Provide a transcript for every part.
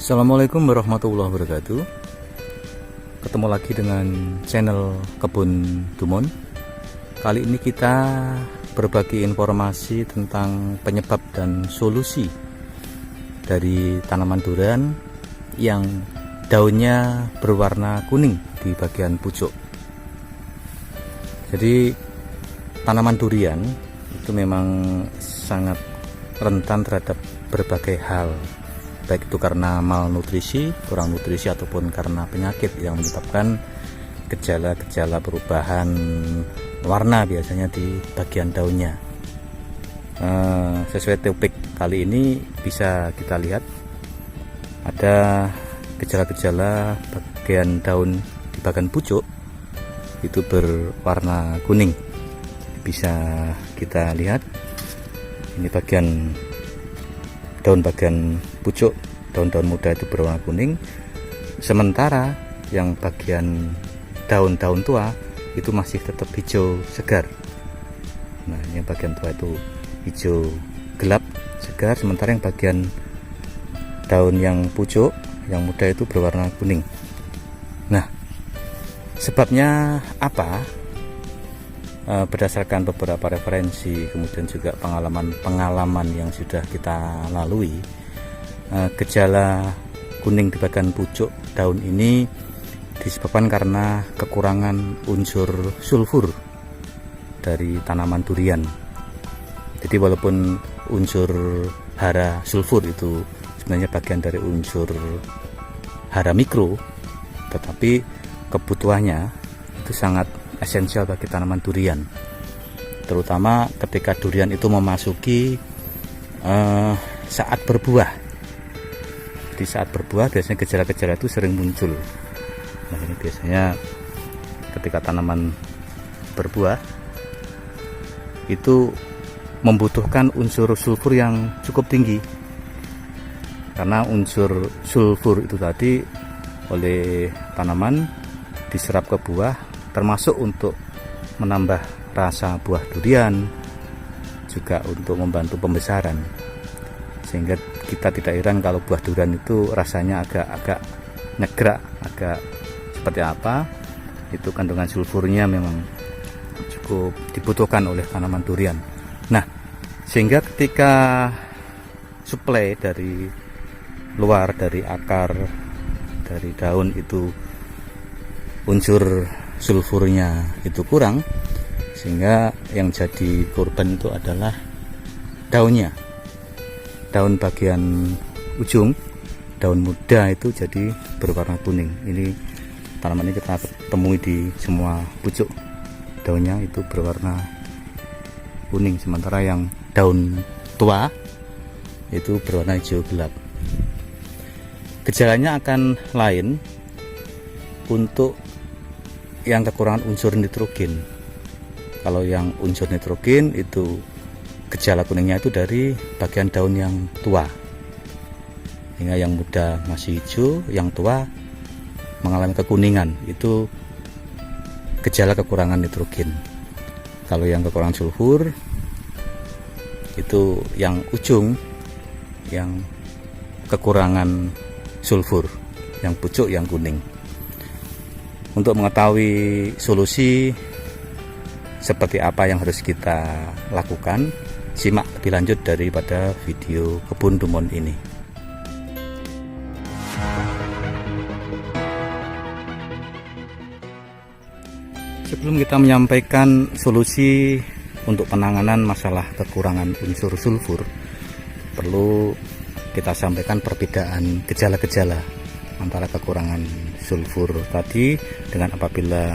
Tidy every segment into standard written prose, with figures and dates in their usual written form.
Assalamualaikum warahmatullahi wabarakatuh. Ketemu lagi dengan channel Kebun Dumon. Kali ini kita berbagi informasi tentang penyebab dan solusi dari tanaman durian yang daunnya berwarna kuning di bagian pucuk. Jadi tanaman durian itu memang sangat rentan terhadap berbagai hal, baik itu karena malnutrisi, kurang nutrisi, ataupun karena penyakit yang menyebabkan gejala-gejala perubahan warna biasanya di bagian daunnya. Sesuai topik kali ini bisa kita lihat ada gejala-gejala bagian daun di bagian pucuk itu berwarna kuning. Bisa kita lihat ini bagian daun bagian pucuk, daun-daun muda itu berwarna kuning, sementara yang bagian daun-daun tua itu masih tetap hijau segar. Nah, yang bagian tua itu hijau gelap segar, sementara yang bagian daun yang pucuk yang muda itu berwarna kuning. Nah, sebabnya apa? Berdasarkan beberapa referensi, kemudian juga pengalaman yang sudah kita lalui, gejala kuning di bagian pucuk daun ini disebabkan karena kekurangan unsur sulfur dari tanaman durian. Jadi walaupun unsur hara sulfur itu sebenarnya bagian dari unsur hara mikro, tetapi kebutuhannya itu sangat esensial bagi tanaman durian, terutama ketika durian itu memasuki saat berbuah. Di saat berbuah biasanya gejala-gejala itu sering muncul. Nah, ini biasanya ketika tanaman berbuah itu membutuhkan unsur sulfur yang cukup tinggi, karena unsur sulfur itu tadi oleh tanaman diserap ke buah, termasuk untuk menambah rasa buah durian, juga untuk membantu pembesaran, sehingga kita tidak heran kalau buah durian itu rasanya agak nyegrak, agak seperti apa. Itu kandungan sulfurnya memang cukup dibutuhkan oleh tanaman durian. Nah, sehingga ketika suplai dari luar, dari akar, dari daun itu unsur sulfurnya itu kurang, sehingga yang jadi korban itu adalah daunnya. Daun bagian ujung, daun muda itu jadi berwarna kuning. Ini tanaman ini kita temui di semua pucuk, daunnya itu berwarna kuning, sementara yang daun tua itu berwarna hijau gelap. Gejalanya akan lain untuk yang kekurangan unsur nitrogen. Kalau yang unsur nitrogen itu gejala kuningnya itu dari bagian daun yang tua, hingga yang muda masih hijau, yang tua mengalami kekuningan. Itu gejala kekurangan nitrogen. Kalau yang kekurangan sulfur itu yang ujung yang kekurangan sulfur, yang pucuk yang kuning. Untuk mengetahui solusi seperti apa yang harus kita lakukan, simak lebih lanjut daripada video Kebun Dumon ini. Sebelum kita menyampaikan solusi untuk penanganan masalah kekurangan unsur sulfur, perlu kita sampaikan perbedaan gejala-gejala antara kekurangan sulfur tadi dengan apabila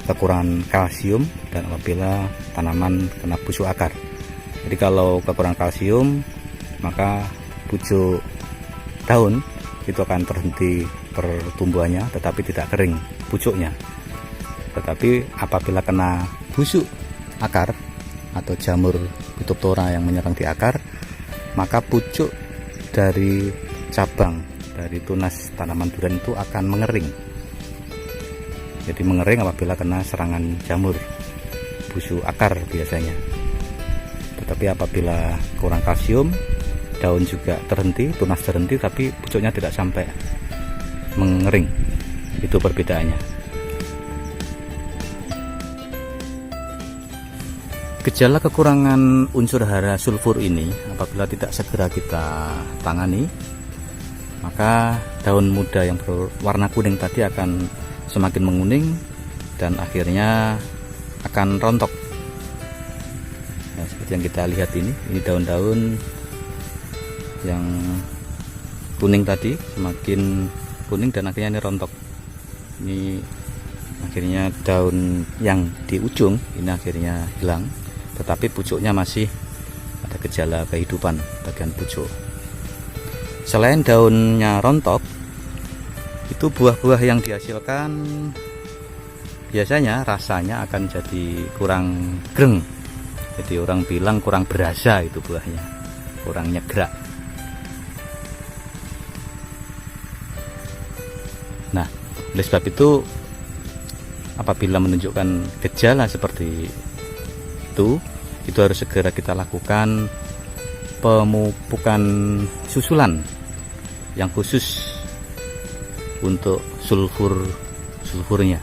kekurangan kalsium dan apabila tanaman kena busuk akar. Jadi kalau kekurangan kalsium, maka pucuk daun itu akan terhenti pertumbuhannya, tetapi tidak kering pucuknya. Tetapi apabila kena busuk akar atau jamur Phytophthora yang menyerang di akar, maka pucuk dari cabang dari tunas tanaman durian itu akan mengering. Jadi mengering apabila kena serangan jamur busuk akar biasanya. Tetapi apabila kurang kalsium, daun juga terhenti, tunas terhenti, tapi pucuknya tidak sampai mengering. Itu perbedaannya. Gejala kekurangan unsur hara sulfur ini apabila tidak segera kita tangani, maka daun muda yang berwarna kuning tadi akan semakin menguning dan akhirnya akan rontok. Nah, seperti yang kita lihat ini daun-daun yang kuning tadi semakin kuning dan akhirnya ini rontok. Ini akhirnya daun yang di ujung ini akhirnya hilang, tetapi pucuknya masih ada gejala kehidupan bagian pucuk. Selain daunnya rontok, itu buah-buah yang dihasilkan biasanya rasanya akan jadi kurang greng. Jadi orang bilang kurang berasa itu buahnya, kurang nyegrak. Nah, oleh sebab itu apabila menunjukkan gejala seperti itu harus segera kita lakukan pemupukan susulan yang khusus untuk sulfurnya.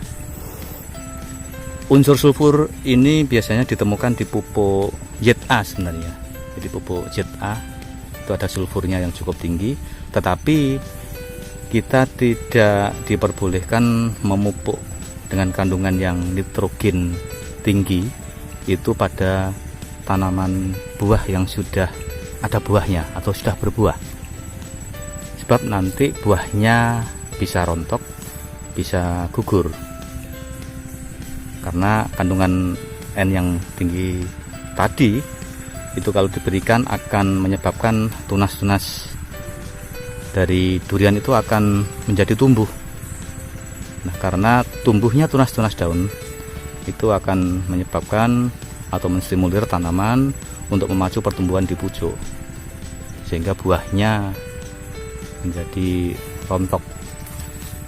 Unsur sulfur ini biasanya ditemukan di pupuk ZA sebenarnya. Jadi pupuk ZA itu ada sulfurnya yang cukup tinggi, tetapi kita tidak diperbolehkan memupuk dengan kandungan yang nitrogen tinggi itu pada tanaman buah yang sudah ada buahnya atau sudah berbuah. Sebab nanti buahnya bisa rontok, bisa gugur. Karena kandungan N yang tinggi tadi itu kalau diberikan akan menyebabkan tunas-tunas dari durian itu akan menjadi tumbuh. Nah, karena tumbuhnya tunas-tunas daun itu akan menyebabkan atau menstimulir tanaman untuk memacu pertumbuhan di pucuk, sehingga buahnya menjadi rontok.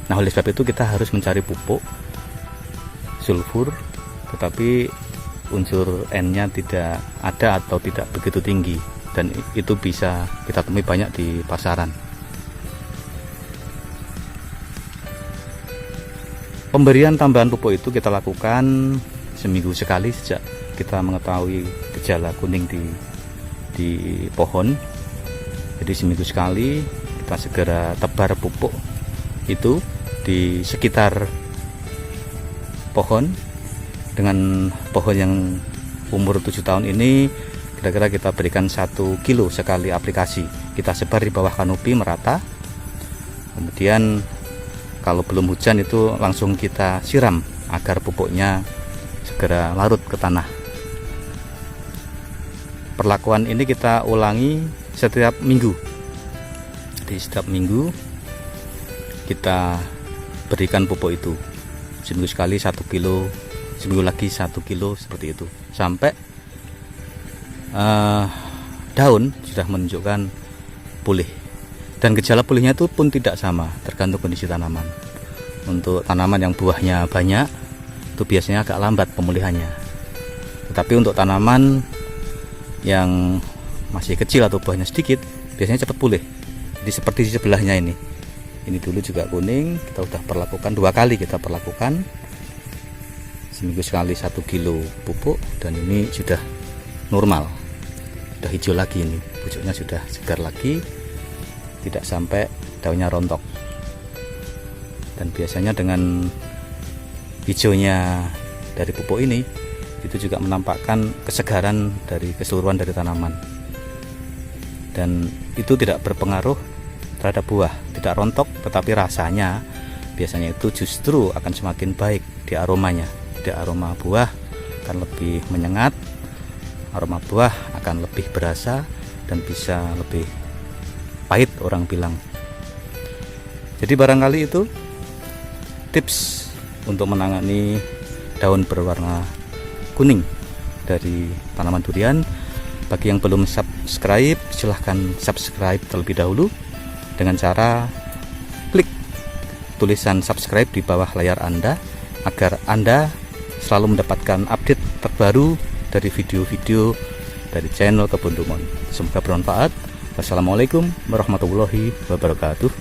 Nah, oleh sebab itu kita harus mencari pupuk sulfur, tetapi unsur N-nya tidak ada atau tidak begitu tinggi, dan itu bisa kita temui banyak di pasaran. Pemberian tambahan pupuk itu kita lakukan seminggu sekali sejak kita mengetahui gejala kuning di pohon. Jadi seminggu sekali kita segera tebar pupuk itu di sekitar pohon. Dengan pohon yang umur 7 tahun ini kira-kira kita berikan 1 kilo sekali aplikasi. Kita sebar di bawah kanopi merata. Kemudian kalau belum hujan itu langsung kita siram agar pupuknya segera larut ke tanah. Perlakuan ini kita ulangi setiap minggu. Di setiap minggu kita berikan pupuk itu. Seminggu sekali 1 kilo, seminggu lagi 1 kilo, seperti itu. Sampai daun sudah menunjukkan pulih. Dan gejala pulihnya itu pun tidak sama, tergantung kondisi tanaman. Untuk tanaman yang buahnya banyak, itu biasanya agak lambat pemulihannya. Tetapi untuk tanaman yang masih kecil atau buahnya sedikit, biasanya cepat pulih. Jadi seperti di sebelahnya ini dulu juga kuning, kita sudah perlakukan 2 kali, kita perlakukan seminggu sekali 1 kilo pupuk, dan ini sudah normal, sudah hijau lagi, ini pucuknya sudah segar lagi, tidak sampai daunnya rontok. Dan biasanya dengan hijaunya dari pupuk ini itu juga menampakkan kesegaran dari keseluruhan dari tanaman, dan itu tidak berpengaruh terhadap buah, tidak rontok, tetapi rasanya biasanya itu justru akan semakin baik di aromanya. Di aroma buah akan lebih menyengat, aroma buah akan lebih berasa dan bisa lebih pahit orang bilang. Jadi barangkali itu tips untuk menangani daun berwarna kuning dari tanaman durian. Bagi yang belum subscribe, silahkan subscribe terlebih dahulu dengan cara klik tulisan subscribe di bawah layar Anda, agar Anda selalu mendapatkan update terbaru dari video-video dari channel Kebun Dumon. Semoga bermanfaat. Wassalamualaikum warahmatullahi wabarakatuh.